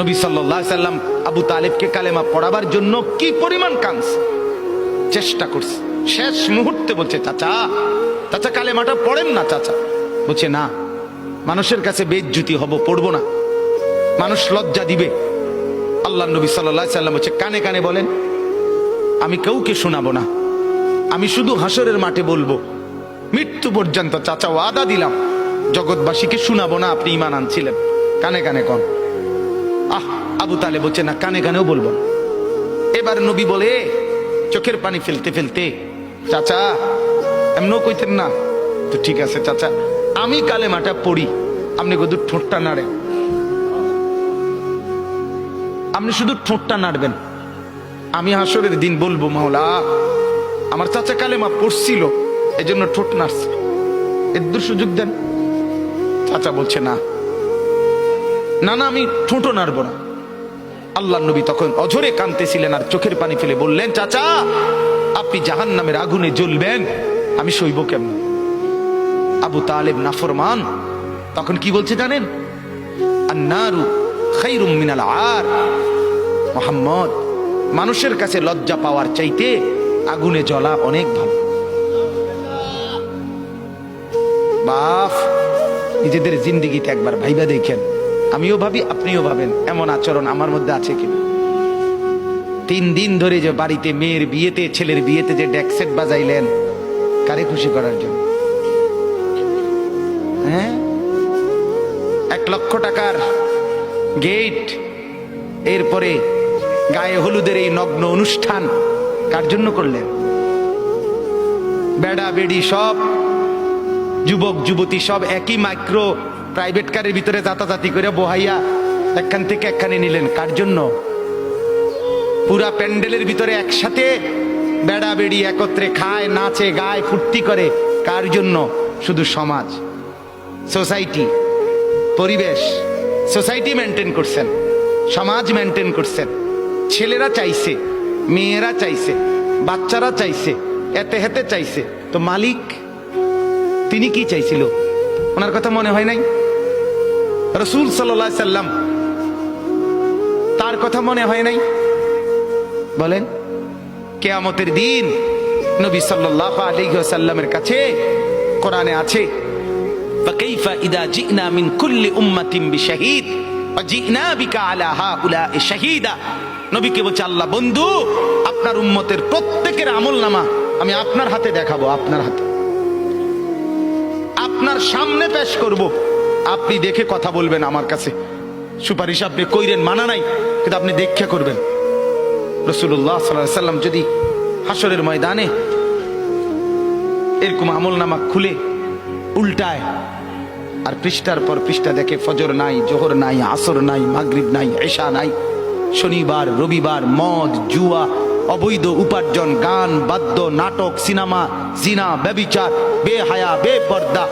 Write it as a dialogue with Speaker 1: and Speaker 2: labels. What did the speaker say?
Speaker 1: নবী সাল্লাল্লাহু আলাইহি সাল্লাম আবু তালেবকে কালেমা পড়াবার জন্য কি পরিমাণ কাঁদছে, চেষ্টা করছে। শেষ মুহূর্তে বলছে, চাচা চাচা কালেমাটা পড়েন না চাচা। বলছে না, মানুষের কাছে বেইজ্জতি হব, পড়বো না, মানুষ লজ্জা দিবে। আল্লাহ নবী সাল্লাল্লাহু আলাইহি সাল্লাম বলছে, কানে কানে বলেন, আমি কাউকে শোনাবো না, আমি শুধু হাসরের মাঠে বলবো, মৃত্যু পর্যন্ত চাচা ওয়াদা দিলাম জগৎবাসীকে শোনাবো না আপনি ঈমান আনছিলেন, কানে কানে কন। আবু তালেব বলছে না, কানে কানেও বলবো। এবার নবী বলে চোখের পানি ফেলতে ফেলতে, চাচা এমনও কইতেন না তো, ঠিক আছে চাচা, আমি কালেমাটা পড়ি, আপনি শুধু ঠোঁটটা নাড়েন, আপনি শুধু ঠোঁটটা নাড়বেন, আমি হাসরের দিন বলবো মাওলা আমার চাচা কালেমা পড়ছিল এজন্য ঠোঁট নাড়ছে, এর সুযোগ দেন। চাচা বলছে না না না, আমি ঠোঁটও নাড়বো না। আল্লাহ নবী তখন অঝরে কাঁদতেছিলেন আর চোখের পানি ফেলে বললেন, চাচা আপনি জাহান্নামের আগুনে জ্বলবেন, আমি সইব কেমন? আবু তালেব নাফরমান তখন কি বলছে জানেন? আন্নারু খায়রুম মিনাল আর। মুহাম্মদ, মানুষের কাছে লজ্জা পাওয়ার চাইতে আগুনে জ্বলা অনেক ভালো। বাপ, নিজেদের জিন্দেগিতে একবার ভাইবা দেখেন, আমিও ভাবি আপনিও ভাবেন এমন আচরণ আমার মধ্যে আছে কিনা। 3 দিন ধরে যে বাড়িতে মেয়ের বিয়েতে ছেলের বিয়েতে যে ডেকসেট বাজাইলেন, কারে খুশি করার জন্য? হ্যাঁ, 1 লক্ষ টাকার গেট, এরপরে গায়ে হলুদের এই নগ্ন অনুষ্ঠান কার জন্য করলেন? বেড়া বেড়ি সব, যুবক যুবতী সব একই মাইক্রো প্রাইভেট কারের ভিতরে যাতাযাতি করে বহাইয়া একখান থেকে একখানে নিলেন, কার জন্য? পুরা প্যান্ডেলের ভিতরে একসাথে বেড়া বেড়ি একত্রে খায়, নাচে, গায়, ফুর্তি করে, কার জন্য? শুধু সমাজ, সোসাইটি, পরিবেশ, সোসাইটি মেনটেন করছেন, সমাজ মেনটেন করছেন। ছেলেরা চাইছে, মেয়েরা চাইছে, বাচ্চারা চাইছে, এতে হেতে চাইছে, তো মালিক তিনি কি চাইছিল? ওনার কথা মনে হয় নাই? রাসূল সাল্লাল্লাহু আলাইহি সাল্লাম, তার কথা মনে হয় নাই? বলেন, কিয়ামতের দিন নবী সাল্লাল্লাহু আলাইহি ওয়াসাল্লামের কাছে কোরআনে আছে, ফাকাইফা ইদা জিনা মিন কুল্লি উম্মাতিন বিশাহিদ ওয়া জিনা বিকা আলা হাউলা'i শাহীদা। নবীকে বলছে আল্লাহ, বন্ধু আপনার উম্মতের প্রত্যেকের আমলনামা আমি আপনার হাতে দেখাবো, আপনার হাতে, আপনার সামনে পেশ করব, আপনি দেখে কথা বলবেন। আমার কাছে সুপারিশ আপনি কইরেন, মানা নাই, কিন্তু আপনি দেখে করবেন। রাসূলুল্লাহ সাল্লাল্লাহু আলাইহি সাল্লাম যদি হাসরের ময়দানে এরকম আমলনামা খুলে উল্টায় আর পৃষ্ঠার পর পৃষ্ঠা দেখে ফজর নাই, জোহর নাই, আসর নাই, মাগরিব নাই, ইশা নাই, শনিবার রবিবার, মদ জুয়া, অবৈধ উপার্জন, গান বাদ্য, নাটক, সিনেমা, জিনা, ব্যভিচার, বেহায়া, বেপর্দা,